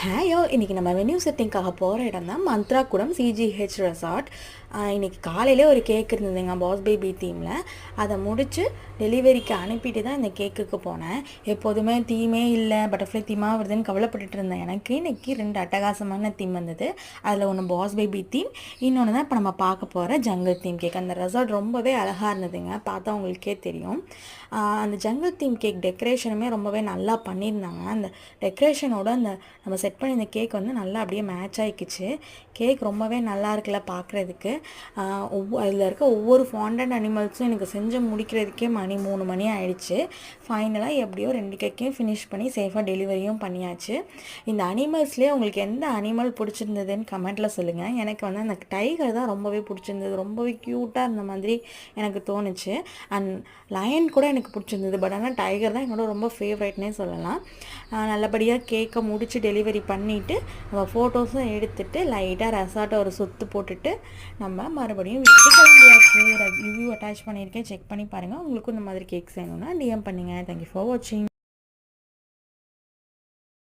ஹேயோ இன்றைக்கி நம்ம வென்யூ செட்டிங்காக போகிற இடம் தான் மந்த்ராக்குடம் சிஜிஹெச் ரெசார்ட். இன்றைக்கி காலையிலே ஒரு கேக் இருந்ததுங்க பாஸ் பேபி தீமில். அதை முடித்து டெலிவரிக்கு அனுப்பிட்டு தான் இந்த கேக்குக்கு போனேன். எப்போதுமே தீமே இல்லை, பட்டர்ஃப்ளை தீமாக வருதுன்னு கவலைப்பட்டுட்டு இருந்தேன். எனக்கு இன்றைக்கி 2 அட்டகாசமான தீம் வந்தது. அதில் ஒன்று பாஸ் பேபி தீம், இன்னொன்று தான் இப்போ நம்ம பார்க்க போகிற ஜங்கிள் தீம் கேக். அந்த ரெசார்ட் ரொம்பவே அழகாக இருந்ததுங்க, பார்த்தா உங்களுக்கே தெரியும். அந்த ஜங்கிள் தீம் கேக் டெக்கரேஷனுமே ரொம்பவே நல்லா பண்ணியிருந்தாங்க. அந்த டெக்கரேஷனோட அந்த நம்ம செட் பண்ணி இந்த கேக் வந்து நல்லா அப்படியே மேட்ச் ஆகிக்குச்சு. கேக் ரொம்பவே நல்லா இருக்குல்ல பார்க்குறதுக்கு. அதில் இருக்க ஒவ்வொரு ஃபாண்டன்ட் அனிமல்ஸும் எனக்கு செஞ்சு முடிக்கிறதுக்கே 3 மணி ஆயிடுச்சு. ஃபைனலாக எப்படியோ 2 கேக்கையும் ஃபினிஷ் பண்ணி சேஃபாக டெலிவரியும் பண்ணியாச்சு. இந்த அனிமல்ஸ்லேயே உங்களுக்கு எந்த அனிமல் பிடிச்சிருந்ததுன்னு கமெண்ட்டில் சொல்லுங்கள். எனக்கு வந்து அந்த டைகர் தான் ரொம்பவே பிடிச்சிருந்தது. ரொம்பவே க்யூட்டாக இருந்த மாதிரி எனக்கு தோணுச்சு. அண்ட் லயன் கூட எனக்கு பிடிச்சிருந்தது. பட் ஆனால் டைகர் தான் என்னோட ரொம்ப ஃபேவரட்னே சொல்லலாம். நல்லபடியாக கேக்கை முடித்து டெலிவரி பண்ணிவிட்டு நம்ம ஃபோட்டோஸும் எடுத்துகிட்டு லைட்டாக ரெசார்ட்டை ஒரு சுற்று போட்டுட்டு நம்ம மறுபடியும் வீட்டுக்கு கிளம்பியாச்சு. ரிவ்யூ அட்டாச் பண்ணியிருக்கேன், செக் பண்ணி பாருங்கள். உங்களுக்கும் இந்த மாதிரி கேக்ஸ் வேணும்னா டிஎம் பண்ணுங்கள். தேங்க்யூ ஃபார் வாட்சிங்.